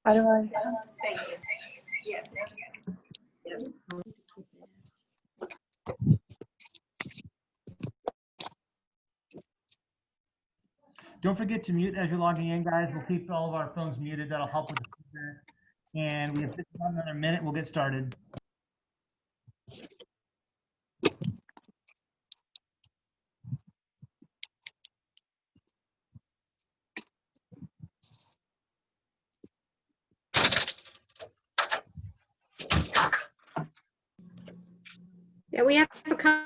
How do I? Thank you. Yes. Yes. Don't forget to mute as you're logging in, guys. We'll keep all of our phones muted. That'll help with the feedback. And we have just about another minute. We'll get started. Yeah, we have a couple.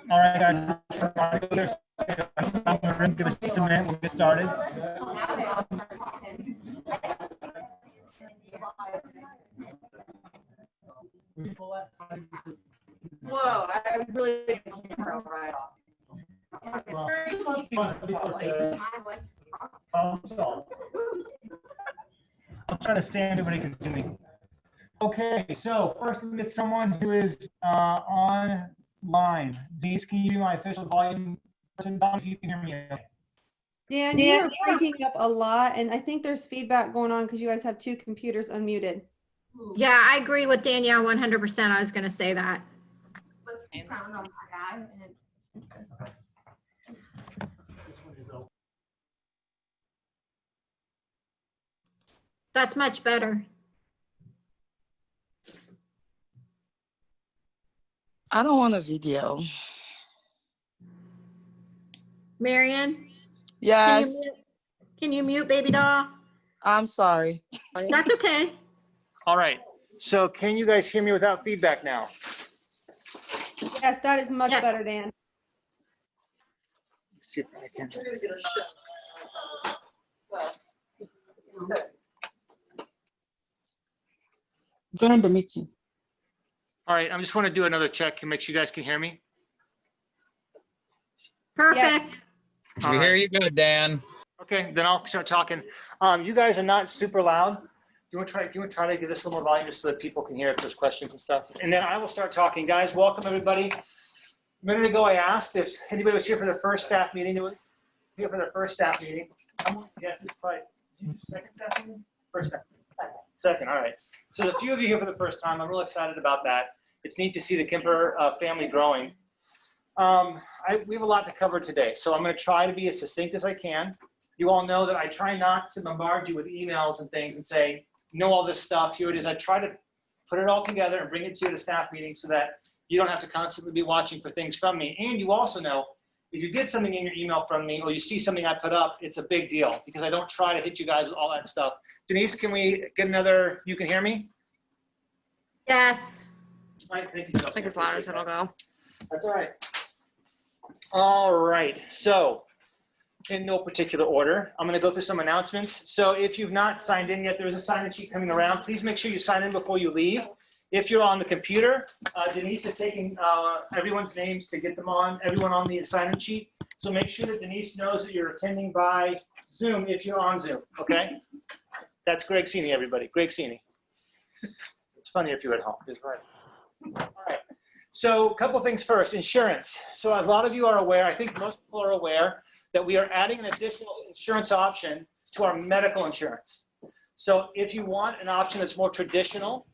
All right, guys. Give us just a minute. We'll get started. Whoa, I really didn't hear right off. I'm trying to stand, everybody can see me. Okay, so first we get someone who is online. Denise, can you be my official volume person? If you can hear me. Dan, you are breaking up a lot, and I think there's feedback going on because you guys have two computers unmuted. Yeah, I agree with Danielle 100%. I was going to say that. Sound on my guy. That's much better. I don't want a video. Marion? Yes. Can you mute baby doll? I'm sorry. That's okay. All right. So can you guys hear me without feedback now? Yes, that is much Yeah. better, Dan. Let's see if I can. Join the meeting. All right, I just want to do another check and make sure you guys can hear me. Perfect. All We right. hear you good, Dan. Okay, then I'll start talking. You guys are not super loud. You want to try to give this a little more volume just so that people can hear if there's questions and stuff. And then I will start talking. Guys, welcome everybody. A minute ago, I asked if anybody was here for the first staff meeting. Here for the first staff meeting. Yes, it's probably second staff meeting? First staff. Second, all right. So the few of you here for the first time, I'm real excited about that. It's neat to see the Kemper family growing. We have a lot to cover today, so I'm going to try to be as succinct as I can. You all know that I try not to bombard you with emails and things and say, know all this stuff, here it is. I try to put it all together and bring it to you at a staff meeting so that you don't have to constantly be watching for things from me. And you also know, if you get something in your email from me or you see something I put up, it's a big deal because I don't try to hit you guys with all that stuff. Denise, can we get another, you can hear me? Yes. All right, thank you. I think as loud as it'll go. That's all right. All right, so in no particular order. I'm going to go through some announcements. So if you've not signed in yet, there is a sign-in sheet coming around. Please make sure you sign in before you leave. If you're on the computer, Denise is taking everyone's names to get them on, everyone on the sign-in sheet. So make sure that Denise knows that you're attending by Zoom if you're on Zoom, okay? That's Greg Sini, everybody. Greg Sini. It's funny if you're at home. It's right. All right. So a couple things first. Insurance. So a lot of you are aware, I think most people are aware, that we are adding an additional insurance option to our medical insurance. So if you want an option that's more traditional,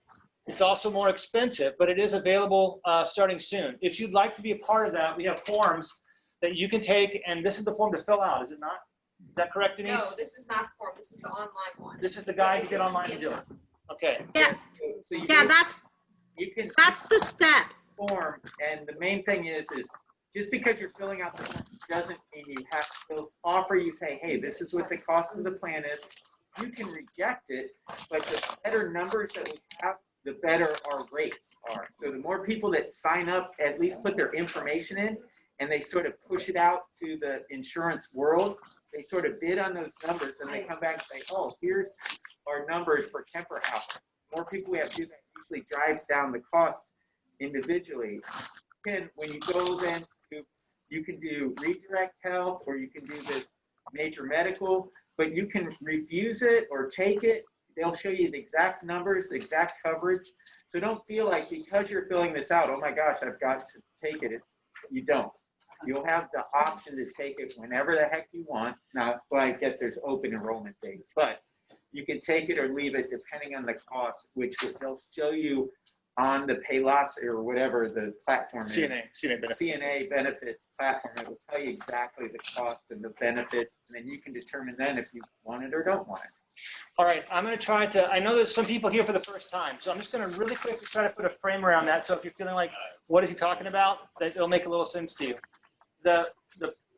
it's also more expensive, but it is available starting soon. If you'd like to be a part of that, we have forms that you can take, and this is the form to fill out, is it not? Is that correct, Denise? No, this is not the form. This is the online one. This is the guide to get online and do it. Okay. Yeah, So you yeah, can- that's the steps. form, and the main thing is just because you're filling out the form doesn't mean you have to offer. You say, hey, this is what the cost of the plan is. You can reject it, but the better numbers that we have, the better our rates are. So the more people that sign up, at least put their information in, and they sort of push it out to the insurance world, they sort of bid on those numbers, and they come back and say, oh, here's our numbers for Kemper House. The more people we have do that, usually drives down the cost individually. And when you go then you can do redirect health, or you can do this major medical, but you can refuse it or take it. They'll show you the exact numbers, the exact coverage. So don't feel like because you're filling this out, oh my gosh, I've got to take it. You don't. You'll have the option to take it whenever the heck you want. Now, well, I guess there's open enrollment dates, but you can take it or leave it depending on the cost, which they'll show you on the Paylocity or whatever the platform is. CNA benefits platform. It will tell you exactly the cost and the benefits, and then you can determine then if you want it or don't want it. All right, I'm going to try to, I know there's some people here for the first time, so I'm just going to really quickly try to put a frame around that. So if you're feeling like, what is he talking about? That it'll make a little sense to you. The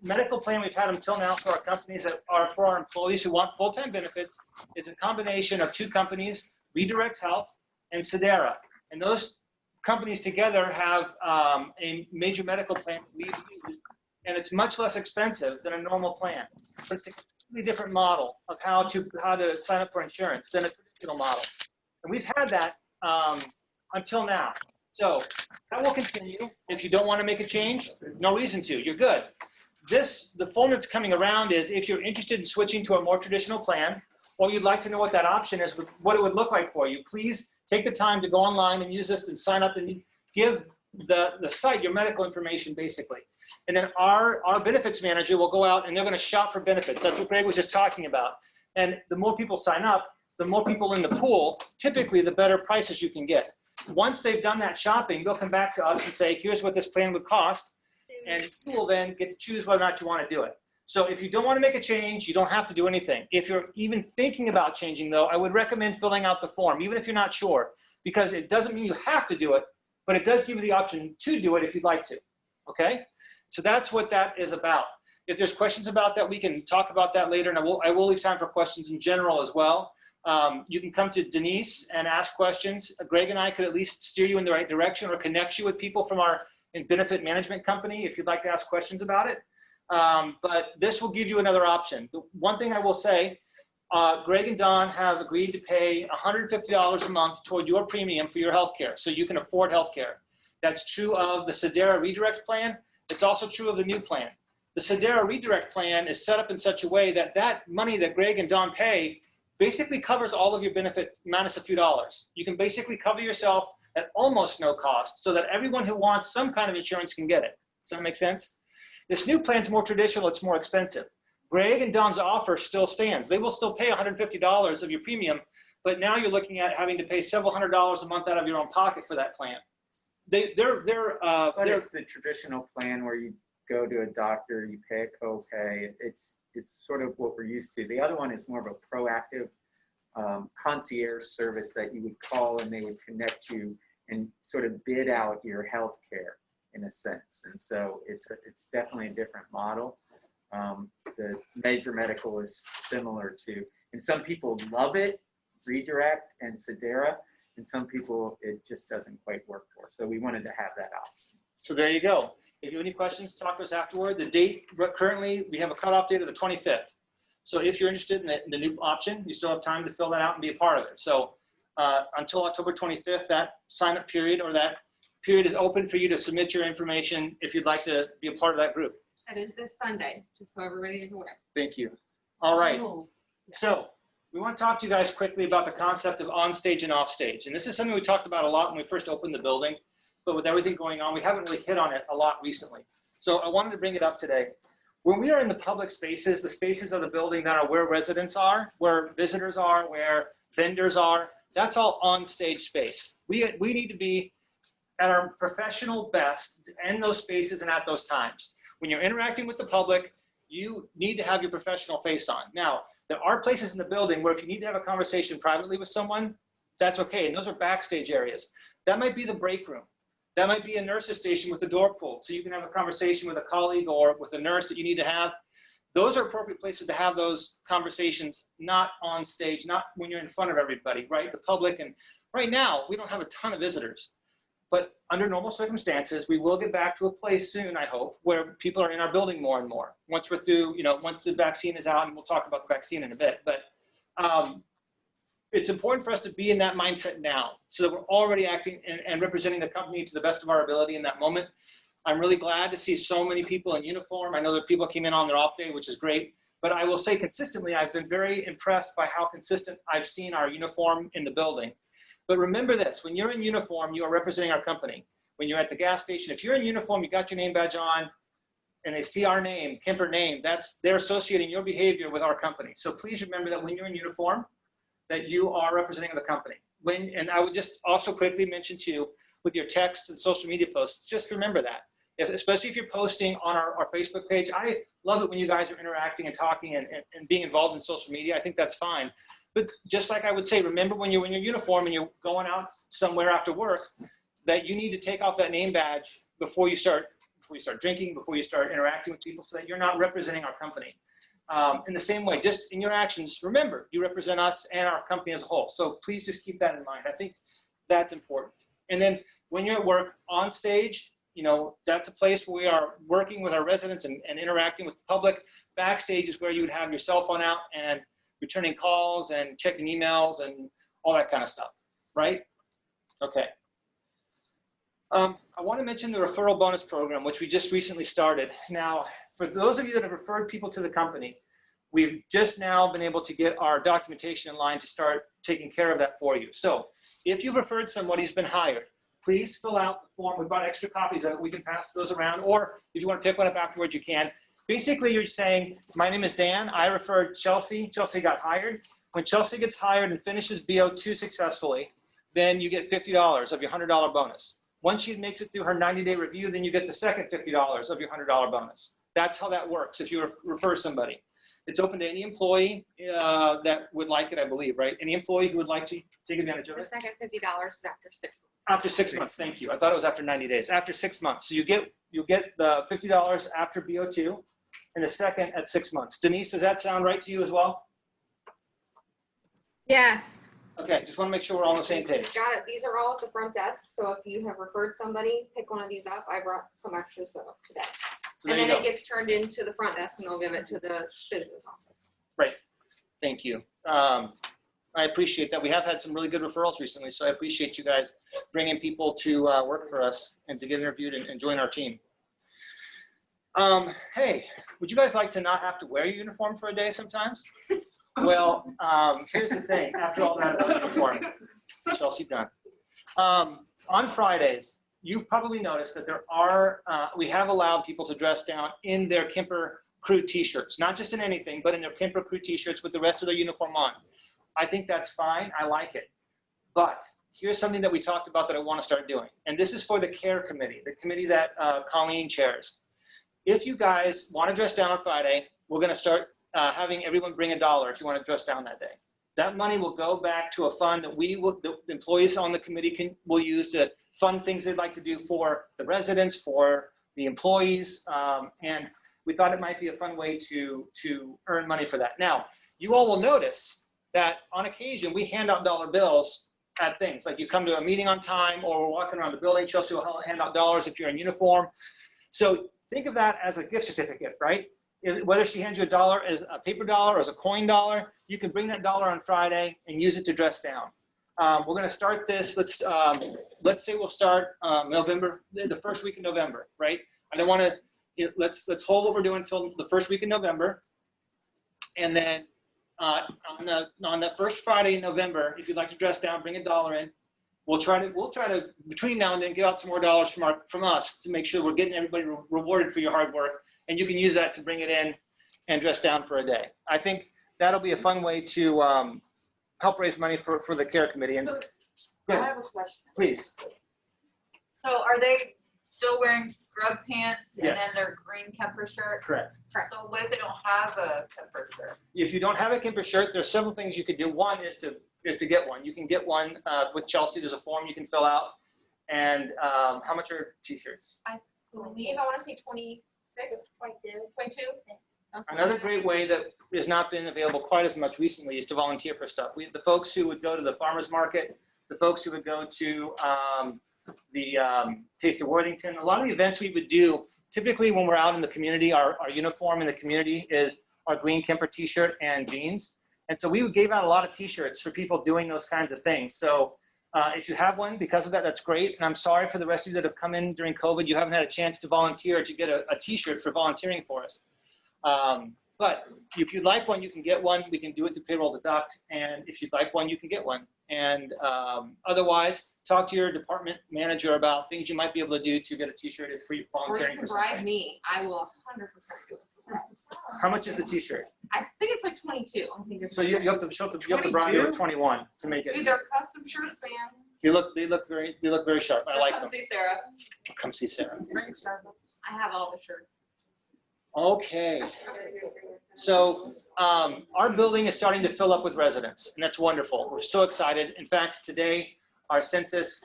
medical plan we've had until now for our companies that are for our employees who want full-time benefits is a combination of two companies, Redirect Health and Sedera. And those companies together have a major medical plan that we've used, and it's much less expensive than a normal plan. But it's a completely different model of how to sign up for insurance than a traditional model. And we've had that until now. So that will continue. If you don't want to make a change, no reason to. You're good. The form that's coming around is if you're interested in switching to a more traditional plan, or you'd like to know what that option is, what it would look like for you, please take the time to go online and use this and sign up and give the site your medical information, basically. And then our benefits manager will go out and they're going to shop for benefits. That's what Greg was just talking about. And the more people sign up, the more people in the pool, typically the better prices you can get. Once they've done that shopping, they'll come back to us and say, here's what this plan would cost. And you will then get to choose whether or not you want to do it. So if you don't want to make a change, you don't have to do anything. If you're even thinking about changing, though, I would recommend filling out the form, even if you're not sure, because it doesn't mean you have to do it, but it does give you the option to do it if you'd like to, okay? So that's what that is about. If there's questions about that, we can talk about that later, and I will leave time for questions in general as well. You can come to Denise and ask questions. Greg and I could at least steer you in the right direction or connect you with people from our benefit management company if you'd like to ask questions about it. But this will give you another option. The one thing I will say, Greg and Don have agreed to pay $150 a month toward your premium for your health care, so you can afford health care. That's true of the Sedera Redirect plan. It's also true of the new plan. The Sedera Redirect plan is set up in such a way that that money that Greg and Don pay basically covers all of your benefit minus a few dollars. You can basically cover yourself at almost no cost so that everyone who wants some kind of insurance can get it. Does that make sense? This new plan is more traditional, it's more expensive. Greg and Don's offer still stands. They will still pay $150 of your premium, but now you're looking at having to pay several $100s a month out of your own pocket for that plan. But it's the traditional plan where you go to a doctor, you pay a copay. It's sort of what we're used to. The other one is more of a proactive concierge service that you would call and they would connect you and sort of bid out your health care in a sense. And so it's definitely a different model. The major medical is similar to, and some people love it, Redirect and Sedera, and some people it just doesn't quite work for. So we wanted to have that option. So there you go. If you have any questions, talk to us afterward. The date, currently, we have a cutoff date of the 25th. So if you're interested in the new option, you still have time to fill that out and be a part of it. So until October 25th, that sign-up period or that period is open for you to submit your information if you'd like to be a part of that group. That is this Sunday, just so everybody is aware. Thank you. All right. So we want to talk to you guys quickly about the concept of on-stage and off-stage. And this is something we talked about a lot when we first opened the building, but with everything going on, we haven't really hit on it a lot recently. So I wanted to bring it up today. When we are in the public spaces, the spaces of the building that are where residents are, where visitors are, where vendors are, that's all on-stage space. We need to be at our professional best in those spaces and at those times. When you're interacting with the public, you need to have your professional face on. Now, there are places in the building where if you need to have a conversation privately with someone, that's okay. And those are backstage areas. That might be the break room. That might be a nurse's station with the door pulled. So you can have a conversation with a colleague or with a nurse that you need to have. Those are appropriate places to have those conversations, not on stage, not when you're in front of everybody, right? The public. And right now, we don't have a ton of visitors. But under normal circumstances, we will get back to a place soon, I hope, where people are in our building more and more. Once we're through, once the vaccine is out, and we'll talk about the vaccine in a bit. But it's important for us to be in that mindset now so that we're already acting and representing the company to the best of our ability in that moment. I'm really glad to see so many people in uniform. I know that people came in on their off day, which is great. But I will say consistently, I've been very impressed by how consistent I've seen our uniform in the building. But remember this, when you're in uniform, you are representing our company. When you're at the gas station, if you're in uniform, you got your name badge on, and they see our name, Kemper name, they're associating your behavior with our company. So please remember that when you're in uniform, that you are representing the company. And I would just also quickly mention too, with your texts and social media posts, just remember that. Especially if you're posting on our Facebook page. I love it when you guys are interacting and talking and being involved in social media. I think that's fine. But just like I would say, remember when you're in your uniform and you're going out somewhere after work, that you need to take off that name badge before you start drinking, before you start interacting with people, so that you're not representing our company. In the same way, just in your actions, remember, you represent us and our company as a whole. So please just keep that in mind. I think that's important. And then when you're at work on stage, that's a place where we are working with our residents and interacting with the public. Backstage is where you would have your cell phone out and returning calls and checking emails and all that kind of stuff, right? Okay. I want to mention the referral bonus program, which we just recently started. Now, for those of you that have referred people to the company, we've just now been able to get our documentation in line to start taking care of that for you. So if you've referred somebody who's been hired, please fill out the form. We brought extra copies of it. We can pass those around, or if you want to pick one up afterwards, you can. Basically, you're saying, my name is Dan. I referred Chelsea. Chelsea got hired. When Chelsea gets hired and finishes BO2 successfully, then you get $50 of your $100 bonus. Once she makes it through her 90-day review, then you get the second $50 of your $100 bonus. That's how that works if you refer somebody. It's open to any employee that would like it, I believe, right? Any employee who would like to take advantage of it. The second $50 is after 6 months. After 6 months, thank you. I thought it was after 90 days. After 6 months. So you get the $50 after BO2 and the second at 6 months. Denise, does that sound right to you as well? Yes. Okay, just want to make sure we're all on the same page. Got it. These are all at the front desk. So if you have referred somebody, pick one of these up. I brought some extras up today. So And there you then go. it gets turned into the front desk and they'll give it to the business office. Right. Thank you. I appreciate that. We have had some really good referrals recently, so I appreciate you guys bringing people to work for us and to get interviewed and join our team. Hey, would you guys like to not have to wear your uniform for a day sometimes? Well, here's the thing. After all that about uniform, Chelsea done. On Fridays, you've probably noticed that there are, we have allowed people to dress down in their Kemper Crew t-shirts, not just in anything, but in their Kemper Crew t-shirts with the rest of their uniform on. I think that's fine. I like it. But here's something that we talked about that I want to start doing. And this is for the care committee, the committee that Colleen chairs. If you guys want to dress down on Friday, we're going to start having everyone bring $1 if you want to dress down that day. That money will go back to a fund that the employees on the committee will use to fund things they'd like to do for the residents, for the employees, and we thought it might be a fun way to earn money for that. Now, you all will notice that on occasion we hand out dollar bills at things, like you come to a meeting on time or we're walking around the building, Chelsea will hand out dollars if you're in uniform. So think of that as a gift certificate, right? Whether she hands you $1 as a paper dollar or as a coin dollar, you can bring that dollar on Friday and use it to dress down. We're going to start this. Let's say we'll start November, the first week in November, right? I don't want to. Let's hold what we're doing until the first week in November, and then on the first Friday in November, if you'd like to dress down, bring $1 in. We'll try to between now and then give out some more dollars from us to make sure we're getting everybody rewarded for your hard work, and you can use that to bring it in and dress down for a day. I think that'll be a fun way to help raise money for the care committee. And I have a question. please. So are they still wearing scrub pants and then Yes. their green Kemper shirt? Correct. So what if they don't have a Kemper shirt? If you don't have a Kemper shirt, there's several things you could do. One is to get one. You can get one with Chelsea. There's a form you can fill out. And how much are t-shirts? I believe, I want to say 26, 22. Another great way that has not been available quite as much recently is to volunteer for stuff. The folks who would go to the farmer's market, the folks who would go to the Taste of Worthington, a lot of the events we would do, typically when we're out in the community, our uniform in the community is our green Kemper t-shirt and jeans. And so we gave out a lot of t-shirts for people doing those kinds of things. So if you have one, because of that, that's great. And I'm sorry for the rest of you that have come in during COVID. You haven't had a chance to volunteer to get a t-shirt for volunteering for us. But if you'd like one, you can get one. We can do it through payroll deduct. And if you'd like one, you can get one. And otherwise, talk to your department manager about things you might be able to do to get a t-shirt if you're Or you volunteering can for bribe something. me. I will 100% do it. How much is the t-shirt? I think it's like 22. I think it's So you have to bribe you with 21 to make These it. are custom shirts, man. They look very sharp. I like Come them. see Sarah. Come see Sarah. I have all the shirts. Okay. So our building is starting to fill up with residents, and that's wonderful. We're so excited. In fact, today, our census,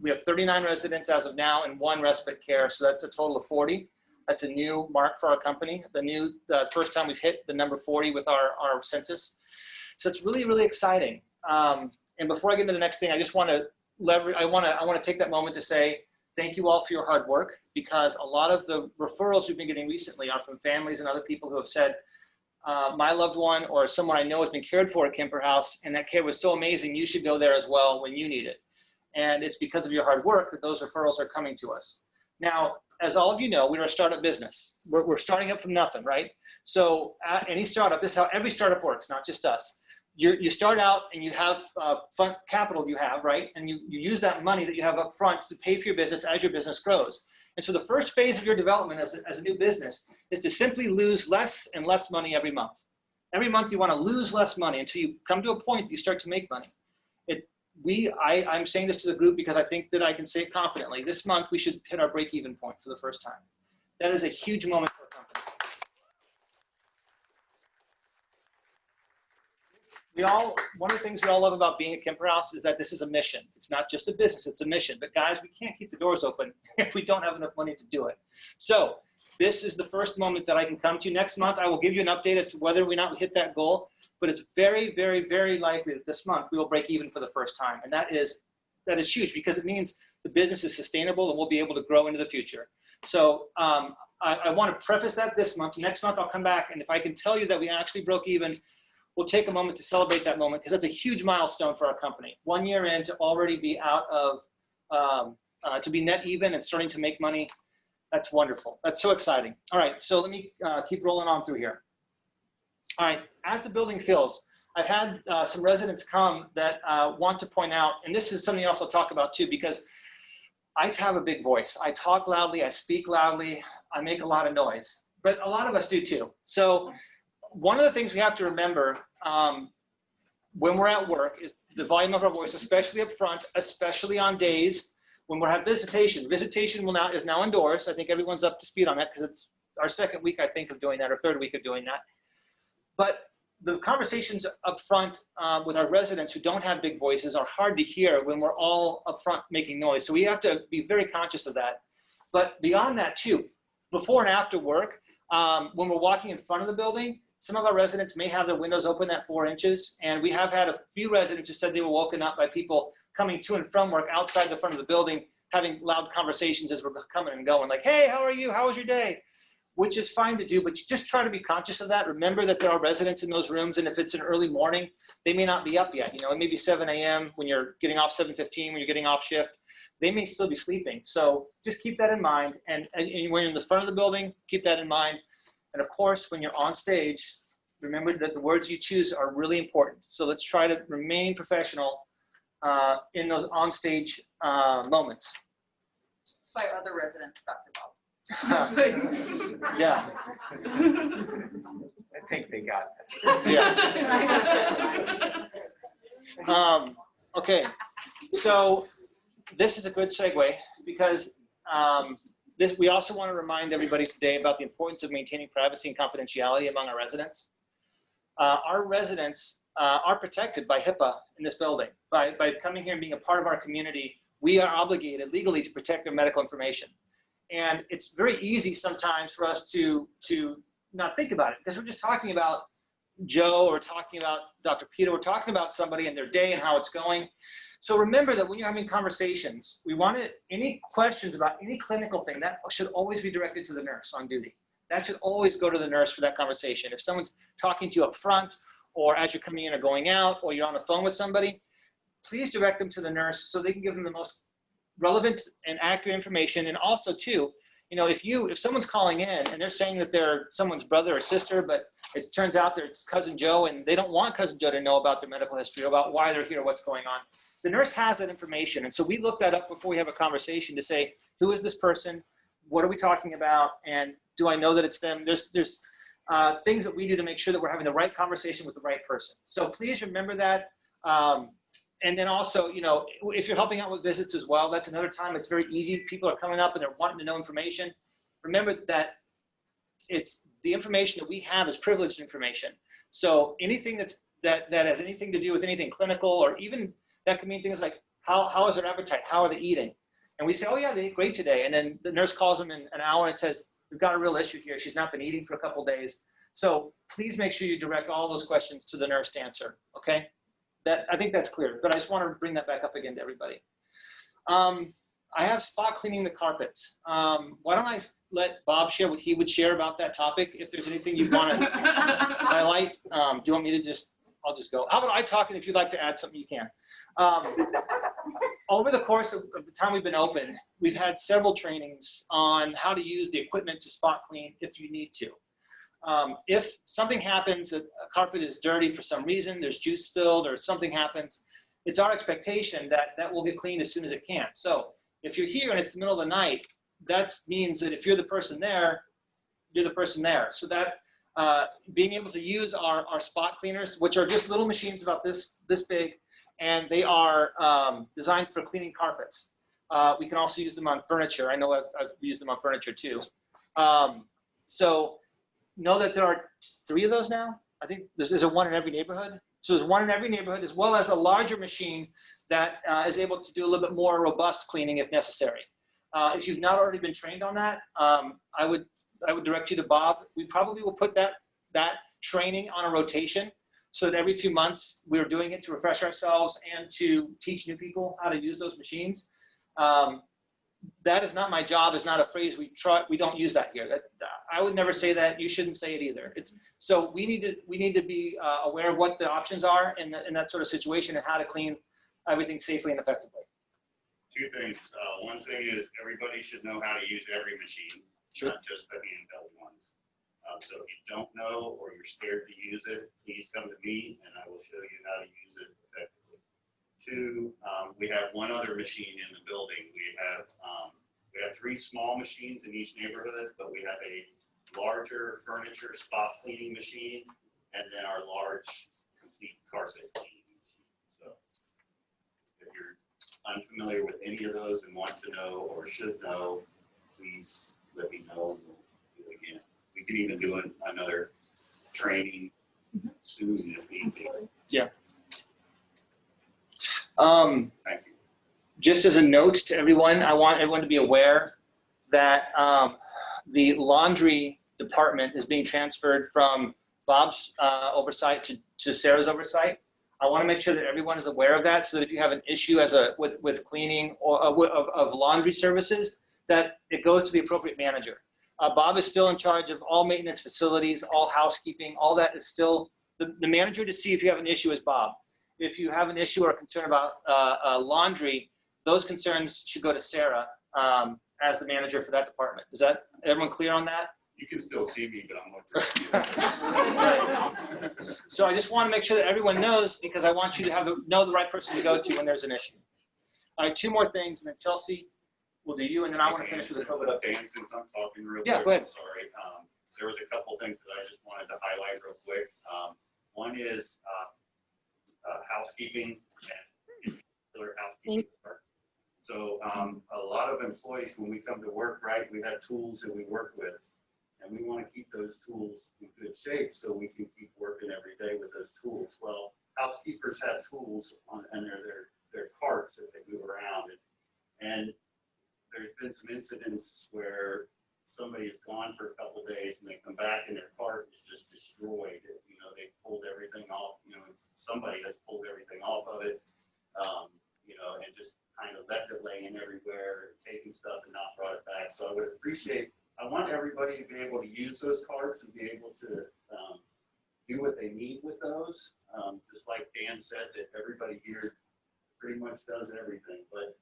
we have 39 residents as of now and 1 respite care, so that's a total of 40. That's a new mark for our company, the first time we've hit the number 40 with our census. So it's really, really exciting. And before I get into the next thing, I just want to I want to take that moment to say thank you all for your hard work, because a lot of the referrals we've been getting recently are from families and other people who have said, my loved one or someone I know has been cared for at Kemper House, and that care was so amazing, you should go there as well when you need it. And it's because of your hard work that those referrals are coming to us. Now, as all of you know, we're a startup business. We're starting up from nothing, right? So any startup, this is how every startup works, not just us. You start out and you have fund capital you have, right? And you use that money that you have up front to pay for your business as your business grows. And so the first phase of your development as a new business is to simply lose less and less money every month. Every month you want to lose less money until you come to a point that you start to make money. I'm saying this to the group because I think that I can say it confidently. This month we should hit our break-even point for the first time. That is a huge moment for a company. One of the things we all love about being at Kemper House is that this is a mission. It's not just a business, it's a mission. But guys, we can't keep the doors open if we don't have enough money to do it. So this is the first moment that I can come to. Next month, I will give you an update as to whether or not we hit that goal. But it's very, very, very likely that this month we will break even for the first time. And that is huge, because it means the business is sustainable and we'll be able to grow into the future. So I want to preface that this month. Next month, I'll come back. And if I can tell you that we actually broke even, we'll take a moment to celebrate that moment, because that's a huge milestone for our company. 1 year in to already be out of, to be net even and starting to make money. That's wonderful. That's so exciting. All right, so let me keep rolling on through here. All right, as the building fills, I've had some residents come that want to point out, and this is something else I'll talk about too, because I have a big voice. I talk loudly, I speak loudly, I make a lot of noise, but a lot of us do too. So one of the things we have to remember when we're at work is the volume of our voice, especially up front, especially on days when we have visitation. Visitation is now indoors. I think everyone's up to speed on that, because it's our second week, I think, of doing that, or third week of doing that. But the conversations up front with our residents who don't have big voices are hard to hear when we're all up front making noise. So we have to be very conscious of that. But beyond that too, before and after work, when we're walking in front of the building, some of our residents may have their windows open at 4 inches. And we have had a few residents who said they were woken up by people coming to and from work outside the front of the building, having loud conversations as we're coming and going, like, hey, how are you? How was your day? Which is fine to do, but you just try to be conscious of that. Remember that there are residents in those rooms, and if it's an early morning, they may not be up yet. You know, it may be 7 a.m. when you're getting off 7:15, when you're getting off shift. They may still be sleeping. So just keep that in mind. And when you're in the front of the building, keep that in mind. And of course, when you're on stage, remember that the words you choose are really important. So let's try to remain professional in those on-stage moments. By other residents, Dr. Bob. Yeah. I think they got that. Yeah. Okay, so this is a good segue because we also want to remind everybody today about the importance of maintaining privacy and confidentiality among our residents. Our residents are protected by HIPAA in this building. By coming here and being a part of our community, we are obligated legally to protect their medical information. And it's very easy sometimes for us to not think about it because we're just talking about Joe or talking about Dr. Peter. We're talking about somebody and their day and how it's going. So remember that when you're having conversations, we want any questions about any clinical thing, that should always be directed to the nurse on duty. That should always go to the nurse for that conversation. If someone's talking to you up front or as you're coming in or going out or you're on the phone with somebody, please direct them to the nurse so they can give them the most relevant and accurate information. And also too, you know, if someone's calling in and they're saying that they're someone's brother or sister, but it turns out they're cousin Joe and they don't want cousin Joe to know about their medical history or about why they're here, what's going on, the nurse has that information. And so we look that up before we have a conversation to say, who is this person? What are we talking about? And do I know that it's them? There's things that we do to make sure that we're having the right conversation with the right person. So please remember that. And then also, you know, if you're helping out with visits as well, that's another time it's very easy. People are coming up and they're wanting to know information. Remember that it's the information that we have is privileged information. So anything that has anything to do with anything clinical, or even that can mean things like how is their appetite? How are they eating? And we say, oh yeah, they ate great today. And then the nurse calls them in an hour and says, we've got a real issue here. She's not been eating for a couple of days. So please make sure you direct all those questions to the nurse to answer, okay? I think that's clear, but I just want to bring that back up again to everybody. I have spot cleaning the carpets. Why don't I let Bob share what he would share about that topic? If there's anything you want to highlight, do you want me to I'll just go. How about I talk, and if you'd like to add something, you can. Over the course of the time we've been open, we've had several trainings on how to use the equipment to spot clean if you need to. If something happens, that a carpet is dirty for some reason, there's juice spilled or something happens, it's our expectation that will get cleaned as soon as it can. So if you're here and it's the middle of the night, that means that if you're the person there, you're the person there. So that being able to use our spot cleaners, which are just little machines about this big, and they are designed for cleaning carpets. We can also use them on furniture. I know I've used them on furniture too. So know that there are 3 of those now. I think there's a one in every neighborhood. So there's one in every neighborhood, as well as a larger machine that is able to do a little bit more robust cleaning if necessary. If you've not already been trained on that, I would direct you to Bob. We probably will put that training on a rotation so that every few months we're doing it to refresh ourselves and to teach new people how to use those machines. That is not my job. Is not a phrase we don't use that here. I would never say that. You shouldn't say it either. So we need to be aware of what the options are in that sort of situation and how to clean everything safely and effectively. 2 things. One thing is everybody should know how to use every machine, not just the handheld ones. So if you don't know or you're scared to use it, please come to me and I will show you how to use it effectively. 2, we have one other machine in the building. We have 3 small machines in each neighborhood, but we have a larger furniture spot cleaning machine and then our large complete carpet cleaning machine. So if you're unfamiliar with any of those and want to know or should know, please let me know. We'll do it again. We can even do another training soon if need be. Yeah. Thank you. Just as a note to everyone, I want everyone to be aware that the laundry department is being transferred from Bob's oversight to Sarah's oversight. I want to make sure that everyone is aware of that, so that if you have an issue with cleaning or of laundry services, that it goes to the appropriate manager. Bob is still in charge of all maintenance facilities, all housekeeping, all that is still, the manager to see if you have an issue is Bob. If you have an issue or a concern about laundry, those concerns should go to Sarah as the manager for that department. Is that everyone clear on that? You can still see me, but I'm looking. So I just want to make sure that everyone knows, because I want you to know the right person to go to when there's an issue. All right, 2 more things, and then Chelsea will do you, and then I want to finish with the COVID update. Dan, since I'm talking real Yeah, quick, go ahead. I'm sorry. There was a couple things that I just wanted to highlight real quick. One is housekeeping and particular housekeeping. So a lot of employees, when we come to work, right, we have tools that we work with. And we want to keep those tools in good shape so we can keep working every day with those tools. Well, housekeepers have tools and their carts that they move around. And there's been some incidents where somebody has gone for a couple of days and they come back and their cart is just destroyed. You know, they pulled everything off. You know, somebody has pulled everything off of it. You know, and just kind of left it laying everywhere, taking stuff and not brought it back. So I would appreciate. I want everybody to be able to use those carts and be able to do what they need with those. Just like Dan said, that everybody here pretty much does everything, but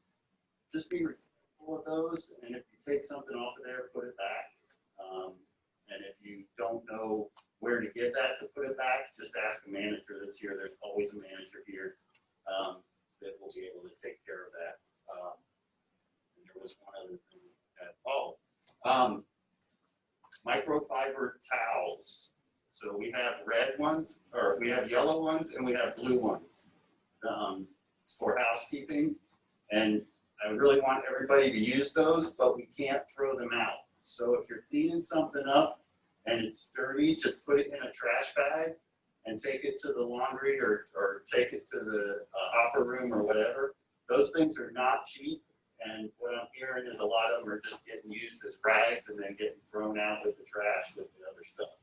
just be respectful of those. And if you take something off of there, put it back. And if you don't know where to get that to put it back, just ask a manager that's here. There's always a manager here that will be able to take care of that. And there was one other thing that, microfiber towels. So we have red ones, or we have yellow ones, and we have blue ones for housekeeping. And I really want everybody to use those, but we can't throw them out. So if you're cleaning something up and it's dirty, just put it in a trash bag and take it to the laundry or take it to the hopper room or whatever. Those things are not cheap. And what I'm hearing is a lot of them are just getting used as rags and then getting thrown out with the trash with the other stuff.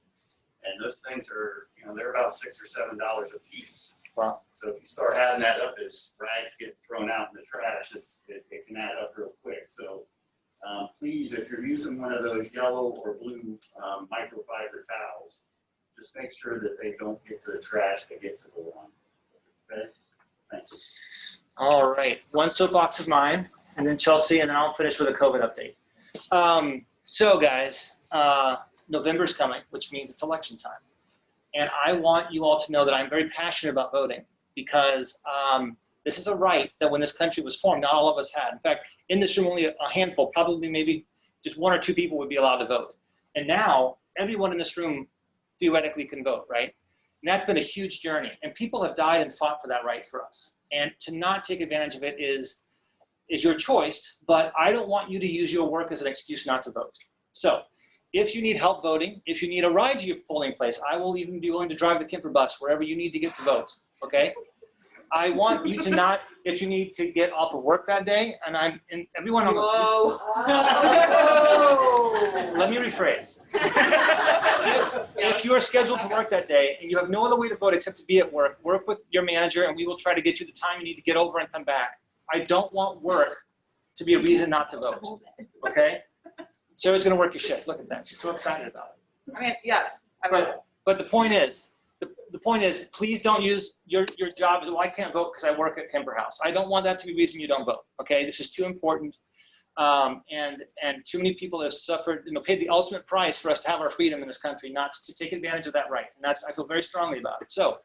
And those things are, you know, they're about $6 or $7 a piece. Wow. So if you start adding that up as rags get thrown out in the trash, it can add up real quick. So please, if you're using one of those yellow or blue microfiber towels, just make sure that they don't get to the trash, they get to the lawn. Okay? Thank you. All right, 1 soapbox of mine, and then Chelsea, and then I'll finish with a COVID update. So guys, November's coming, which means it's election time. And I want you all to know that I'm very passionate about voting, because this is a right that when this country was formed, not all of us had. In fact, in this room, only a handful, probably maybe just 1 or 2 people would be allowed to vote. And now everyone in this room theoretically can vote, right? And that's been a huge journey. And people have died and fought for that right for us. And to not take advantage of it is your choice, but I don't want you to use your work as an excuse not to vote. So if you need help voting, if you need a ride to your polling place, I will even be willing to drive the Kemper bus wherever you need to get to vote, okay? I want you to not, if you need to get off of work that day, and everyone on the. Whoa. Let me rephrase. If you are scheduled to work that day and you have no other way to vote except to be at work, work with your manager and we will try to get you the time you need to get over and come back. I don't want work to be a reason not to vote, okay? Sarah's gonna work your shift. Look at that. She's so excited about it. I mean, yes. I will. But the point is, please don't use your job as, well, I can't vote because I work at Kemper House. I don't want that to be a reason you don't vote, okay? This is too important. And too many people have suffered, paid the ultimate price for us to have our freedom in this country, not to take advantage of that right. And I feel very strongly about it. So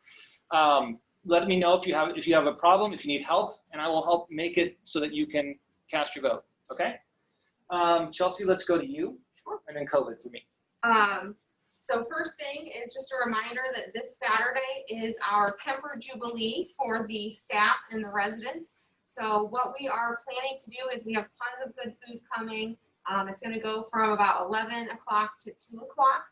let me know if you have a problem, if you need help, and I will help make it so that you can cast your vote, okay? Chelsea, let's go to you, and then COVID for me. So first thing is just a reminder that this Saturday is our Kemper Jubilee for the staff and the residents. So what we are planning to do is we have tons of good food coming. It's going to go from about 11 o'clock to 2 o'clock.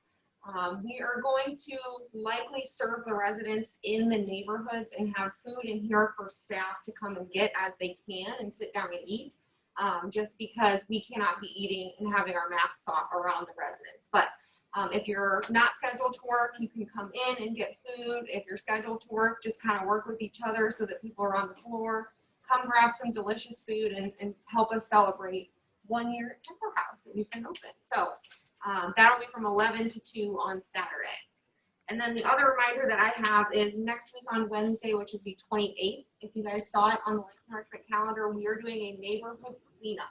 We are going to likely serve the residents in the neighborhoods and have food in here for staff to come and get as they can and sit down and eat. Just because we cannot be eating and having our masks off around the residents. But If you're not scheduled to work, you can come in and get food. If you're scheduled to work, just kind of work with each other so that people are on the floor. Come grab some delicious food and help us celebrate 1 year at Temper House that we've been open. So that'll be from 11 to 2 on Saturday. And then the other reminder that I have is next week on Wednesday, which is the 28th. If you guys saw it on the Lake Parchment calendar, we are doing a neighborhood cleanup.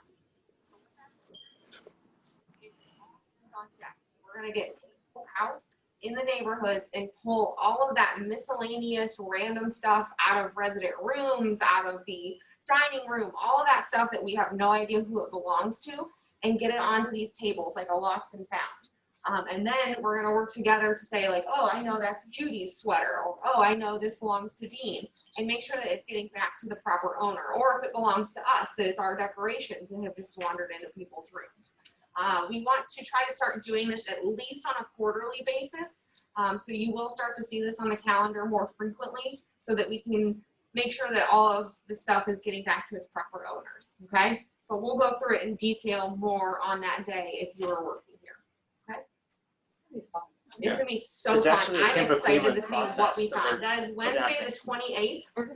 We're gonna get tables out in the neighborhoods and pull all of that miscellaneous random stuff out of resident rooms, out of the dining room, all of that stuff that we have no idea who it belongs to, and get it onto these tables like a lost and found. And then we're gonna work together to say like, oh, I know that's Judy's sweater, or oh, I know this belongs to Dean, and make sure that it's getting back to the proper owner, or if it belongs to us, that it's our decorations that have just wandered into people's rooms. We want to try to start doing this at least on a quarterly basis. So you will start to see this on the calendar more frequently so that we can make sure that all of the stuff is getting back to its proper owners, okay? But we'll go through it in detail more on that day if you're working here, okay? It's gonna be fun. It's gonna be so It's fun. actually a I'm Kimber excited to Cleveland see what process we that found. we're That is Wednesday the 28th. We're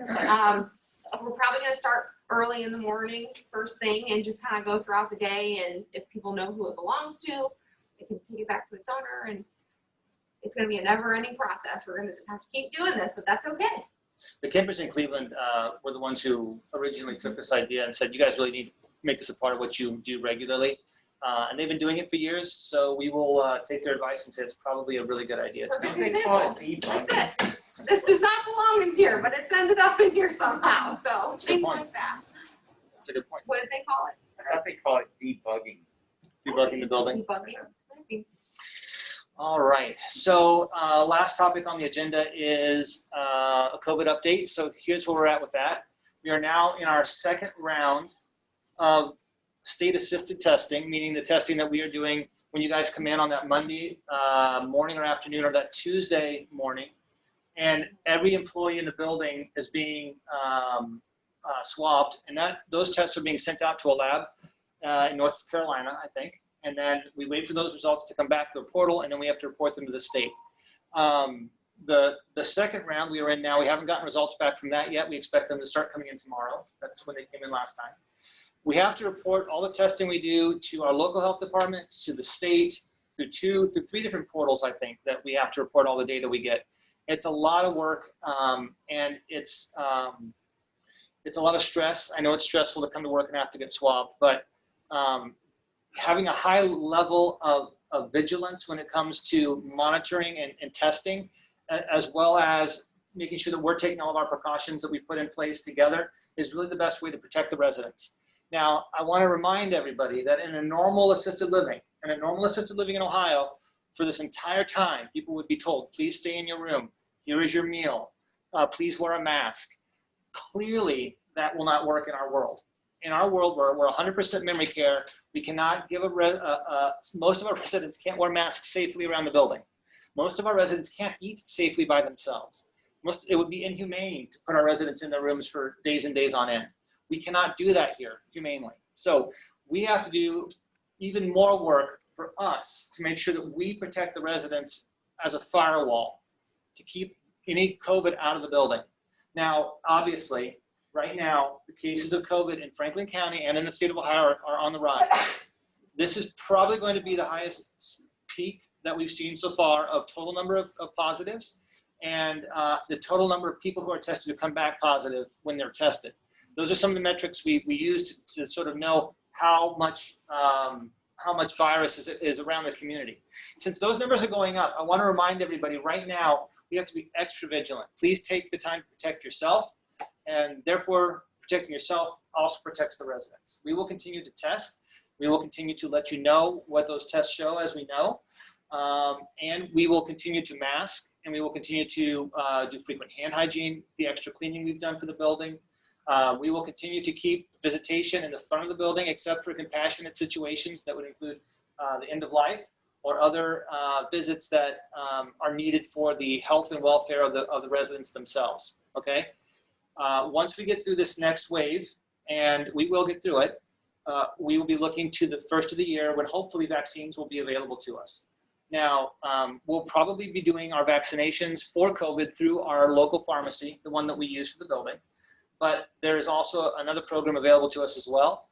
probably gonna start early in the morning, first thing, and just kind of go throughout the day. And if people know who it belongs to, they can take it back to its owner. And it's going to be a never-ending process. We're going to just have to keep doing this, but that's okay. The Kimbers in Cleveland were the ones who originally took this idea and said, you guys really need to make this a part of what you do regularly. And they've been doing it for years, so we will take their advice and say it's probably a really good idea. Perfect They call it example. debugging. Like this. This does not belong in here, but it's ended up in here somehow. So a good things point. like that. That's a good point. What did they call it? I thought they call it debugging. Debugging the building. Debugging. Maybe. All right, so last topic on the agenda is a COVID update. So here's where we're at with that. We are now in our second round of state-assisted testing, meaning the testing that we are doing when you guys come in on that Monday morning or afternoon or that Tuesday morning. And every employee in the building is being swabbed, and those tests are being sent out to a lab in North Carolina, I think. And then we wait for those results to come back to the portal, and then we have to report them to the state. The second round we are in now, we haven't gotten results back from that yet. We expect them to start coming in tomorrow. That's when they came in last time. We have to report all the testing we do to our local health department, to the state, through 3 different portals, I think, that we have to report all the data we get. It's a lot of work, and it's a lot of stress. I know it's stressful to come to work and have to get swabbed, but having a high level of vigilance when it comes to monitoring and testing, as well as making sure that we're taking all of our precautions that we put in place together, is really the best way to protect the residents. Now, I want to remind everybody that in a normal assisted living in Ohio, for this entire time, people would be told, please stay in your room. Here is your meal. Please wear a mask. Clearly, that will not work in our world. In our world, where we're 100% memory care, we cannot give most of our residents can't wear masks safely around the building. Most of our residents can't eat safely by themselves. It would be inhumane to put our residents in their rooms for days and days on end. We cannot do that here humanely. So we have to do even more work for us to make sure that we protect the residents as a firewall to keep any COVID out of the building. Now, obviously, right now, the cases of COVID in Franklin County and in the state of Ohio are on the rise. This is probably going to be the highest peak that we've seen so far of total number of positives and the total number of people who are tested who come back positive when they're tested. Those are some of the metrics we use to sort of know how much virus is around the community. Since those numbers are going up, I want to remind everybody right now, we have to be extra vigilant. Please take the time to protect yourself, and therefore protecting yourself also protects the residents. We will continue to test. We will continue to let you know what those tests show as we know. And we will continue to mask, and we will continue to do frequent hand hygiene, the extra cleaning we've done for the building. We will continue to keep visitation in the front of the building, except for compassionate situations that would include the end of life or other visits that are needed for the health and welfare of the residents themselves, okay? Once we get through this next wave, and we will get through it, we will be looking to the first of the year when hopefully vaccines will be available to us. Now, we'll probably be doing our vaccinations for COVID through our local pharmacy, the one that we use for the building. But there is also another program available to us as well.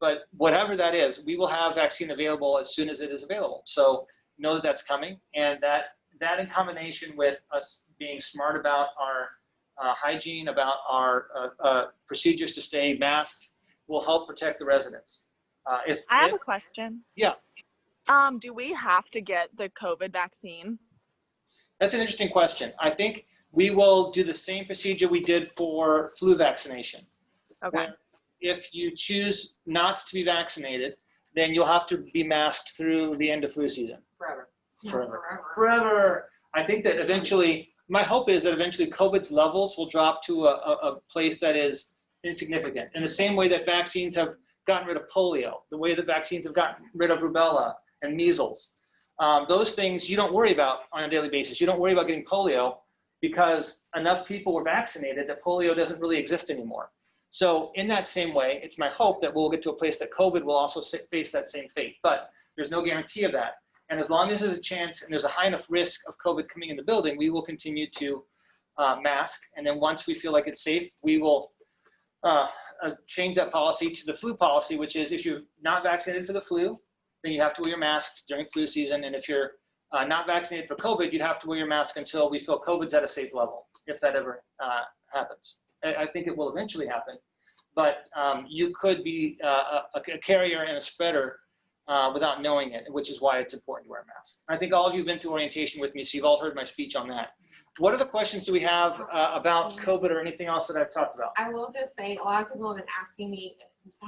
But whatever that is, we will have vaccine available as soon as it is available. So know that that's coming, and that in combination with us being smart about our hygiene, about our procedures to stay masked, will help protect the residents. I have a question. Yeah. Do we have to get the COVID vaccine? That's an interesting question. I think we will do the same procedure we did for flu vaccination. Okay. If you choose not to be vaccinated, then you'll have to be masked through the end of flu season. Forever. I think that eventually, my hope is that eventually COVID's levels will drop to a place that is insignificant. In the same way that vaccines have gotten rid of polio, the way that vaccines have gotten rid of rubella and measles. Those things you don't worry about on a daily basis. You don't worry about getting polio because enough people were vaccinated that polio doesn't really exist anymore. So in that same way, it's my hope that we'll get to a place that COVID will also face that same fate, but there's no guarantee of that. And as long as there's a chance and there's a high enough risk of COVID coming in the building, we will continue to mask. And then once we feel like it's safe, we will change that policy to the flu policy, which is if you're not vaccinated for the flu, then you have to wear your mask during flu season. And if you're not vaccinated for COVID, you'd have to wear your mask until we feel COVID's at a safe level, if that ever happens. I think it will eventually happen, but you could be a carrier and a spreader without knowing it, which is why it's important to wear a mask. I think all of you have been through orientation with me, so you've all heard my speech on that. What other questions do we have about COVID or anything else that I've talked about? I will just say, a lot of people have been asking me,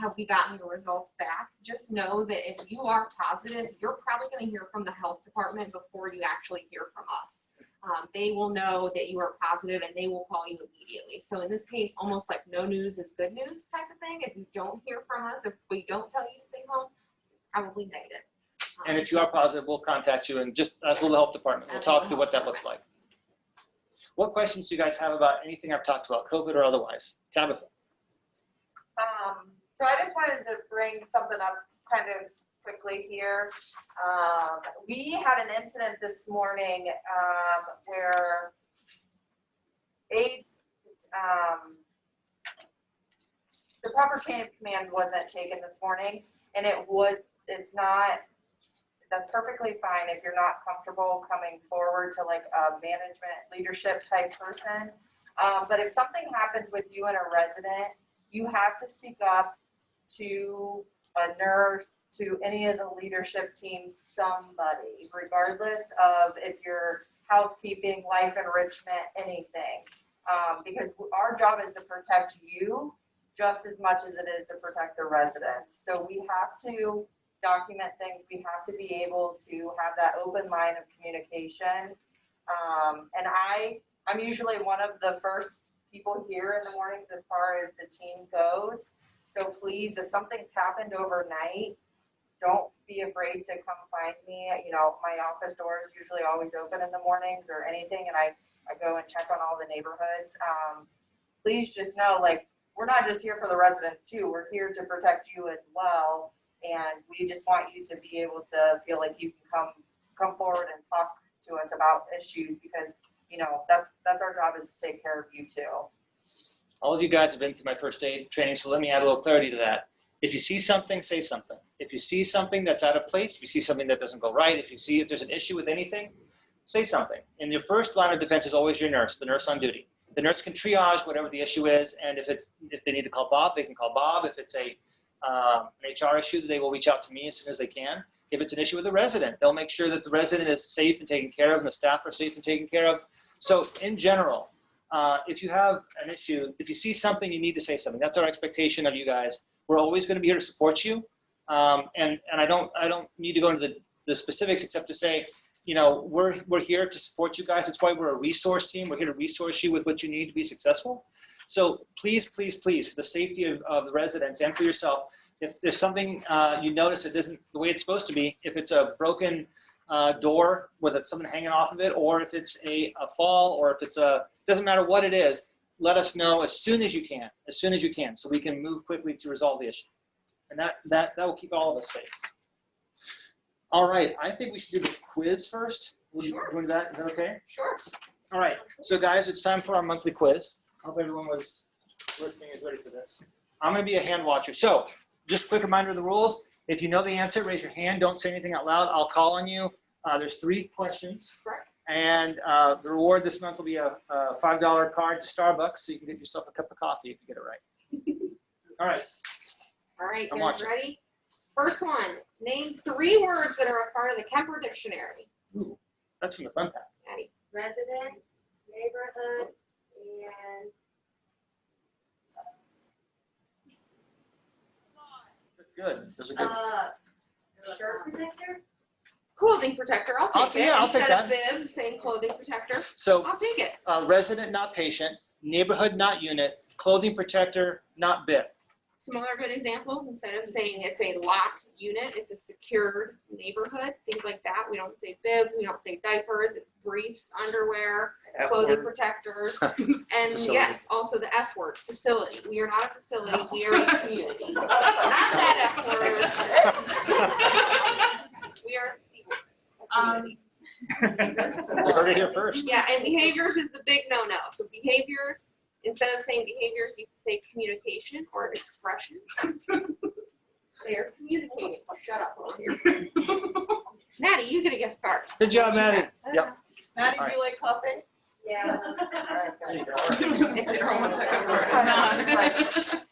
have we gotten your results back? Just know that if you are positive, you're probably going to hear from the health department before you actually hear from us. They will know that you are positive and they will call you immediately. So in this case, almost like no news is good news type of thing. If you don't hear from us, if we don't tell you to stay home, probably negative. And if you are positive, we'll contact you, and just as will the health department. We'll talk through what that looks like. What questions do you guys have about anything I've talked about, COVID or otherwise? Tabitha. So I just wanted to bring something up kind of quickly here. We had an incident this morning where aides, the proper chain of command wasn't taken this morning, and that's perfectly fine if you're not comfortable coming forward to like a management leadership type person. But if something happens with you and a resident, you have to speak up to a nurse, to any of the leadership team, somebody, regardless of if you're housekeeping, life enrichment, anything. Because our job is to protect you just as much as it is to protect the residents. So we have to document things. We have to be able to have that open line of communication. And I'm usually one of the first people here in the mornings as far as the team goes. So please, if something's happened overnight, don't be afraid to come find me. You know, my office door is usually always open in the mornings or anything, and I go and check on all the neighborhoods. Please just know, like, we're not just here for the residents too. We're here to protect you as well. And we just want you to be able to feel like you can come forward and talk to us about issues, because, you know, that's our job, is to take care of you too. All of you guys have been through my first aid training, so let me add a little clarity to that. If you see something, say something. If you see something that's out of place, if you see something that doesn't go right, if there's an issue with anything, say something. And your first line of defense is always your nurse, the nurse on duty. The nurse can triage whatever the issue is, and if they need to call Bob, they can call Bob. If it's an HR issue, they will reach out to me as soon as they can. If it's an issue with a resident, they'll make sure that the resident is safe and taken care of, and the staff are safe and taken care of. So in general, if you have an issue, if you see something, you need to say something. That's our expectation of you guys. We're always going to be here to support you. And I don't need to go into the specifics except to say, you know, we're here to support you guys. That's why we're a resource team. We're here to resource you with what you need to be successful. So please, please, please, for the safety of the residents and for yourself, if there's something you notice that isn't the way it's supposed to be, if it's a broken door with something hanging off of it, or if it's a fall, or if it's doesn't matter what it is, let us know as soon as you can, so we can move quickly to resolve the issue. And that will keep all of us safe. All right, I think we should do the quiz first. Sure. Doing that, is that okay? Sure. All right, so guys, it's time for our monthly quiz. Hope everyone was listening is ready for this. I'm gonna be a hand watcher. So just a quick reminder of the rules. If you know the answer, raise your hand. Don't say anything out loud. I'll call on you. There's 3 questions. Correct. And the reward this month will be a $5 card to Starbucks, so you can get yourself a cup of coffee if you get it right. All right. All right, I'm guys, watching. ready? First one, name 3 words that are a part of the Kemper Dictionary. Ooh, that's from the fun pack. Maddie. Resident, neighborhood, and That's good. Those are good. shirt protector. Clothing protector, I'll take it. Yeah, I'll take Instead of that. bib, saying clothing protector, So I'll take it. resident, not patient. Neighborhood, not unit. Clothing protector, not bib. Some other good examples, instead of saying it's a locked unit, it's a secured neighborhood, things like that. We don't say bibs, we don't say diapers, it's briefs, underwear, F clothing word. protectors. And Facility. yes, also the F word, facility. We are not a facility, we are a community. Not that F word. We are a community. Heard it here first. Yeah, and behaviors is the big no-no. So behaviors, instead of saying behaviors, you can say communication or expression. They are communicating. Shut up over here. Maddie, you get a gift card. Good job, Maddie. Yep. Maddie, All do you like coffee? Yeah. There you go. It's a girl, one second. Remember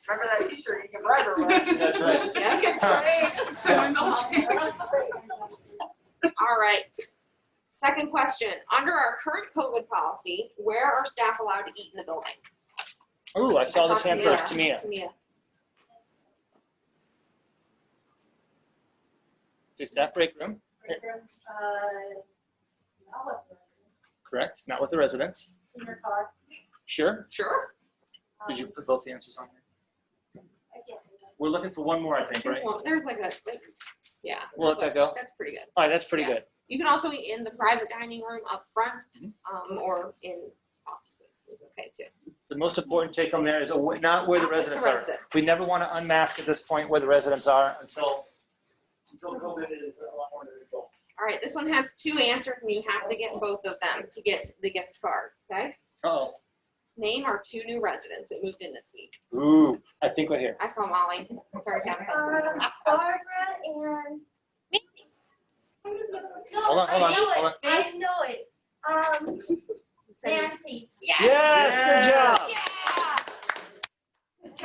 that t-shirt you can bribe her with? That's right. Yes. All right. Second question. Under our current COVID policy, where are staff allowed to eat in the building? Ooh, I saw this hand first. Tamia. Tamia. Okay, staff break room. Not with Correct. Not with the residents. in your car. Sure. Sure. Did you put both the answers on here? I can't do We're looking for one more, I think, right? Well, there's like a, yeah. We'll let that go. That's pretty good. All right, that's pretty Yeah. good. You can also eat in the private dining room up front, Mhm. or in offices is okay too. The most important take home there is not where the residents are. residents. We never want to unmask at this point where the residents are until COVID is a lot more under control. All right, this one has 2 answers and you have to get both of them to get the gift card, okay? Uh-oh. Name our 2 new residents that moved in this week. Ooh, I think we're here. I saw Molly. Sorry, Tabitha. Barbara and. Hold on, hold on, hold on. I know it. Nancy. Yes, good job.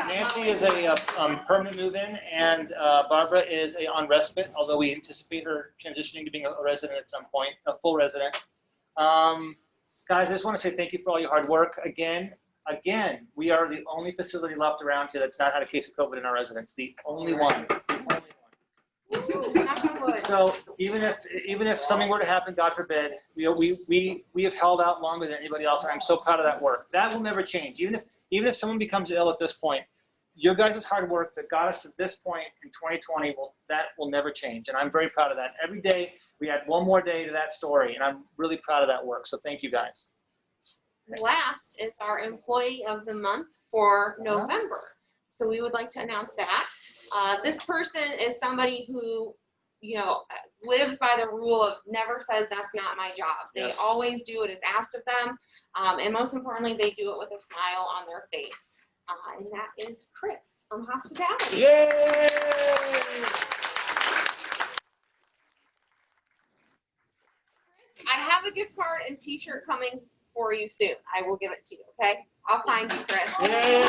Nancy is a permanent move-in, and Barbara is on respite, although we anticipate her transitioning to being a resident at some point, a full resident. Guys, I just want to say thank you for all your hard work. Again, we are the only facility left around here that's not had a case of COVID in our residents. The only one. So even if something were to happen, God forbid, we have held out longer than anybody else, and I'm so proud of that work. That will never change. Even if someone becomes ill at this point, your guys' hard work that got us to this point in 2020 will never change, and I'm very proud of that. Every day we add one more day to that story, and I'm really proud of that work. So thank you guys. Last is our employee of the month for November. So we would like to announce that. This person is somebody who, lives by the rule of never says that's not my job. They Yes. always do what is asked of them. And most importantly, they do it with a smile on their face. And that is Chris from Hospitality. Yay! I have a gift card and t-shirt coming for you soon. I will give it to you, okay? I'll find you, Chris. Yay!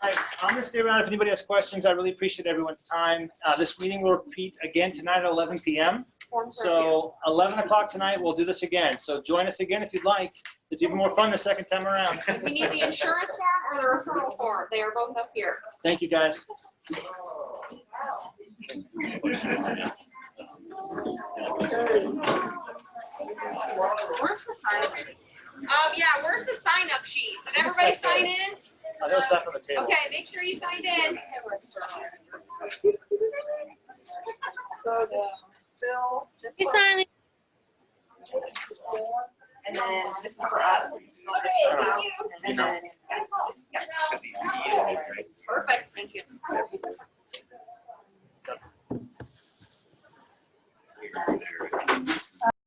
All right, I'm going to stay around if anybody has questions. I really appreciate everyone's time. This meeting will repeat again tonight at 11 p.m. So 11 o'clock tonight, we'll do this again. So join us again if you'd like. It's even more fun the second time around. If you need the insurance form or the referral form, they are both up here. Thank you, guys. Where's the sign? Yeah, where's the sign-up sheet? Did everybody sign in? Oh, there's stuff on the table. Okay, make sure you signed in. Bill. He's signing. And then this is for us. And then, yep. Perfect, thank you. there.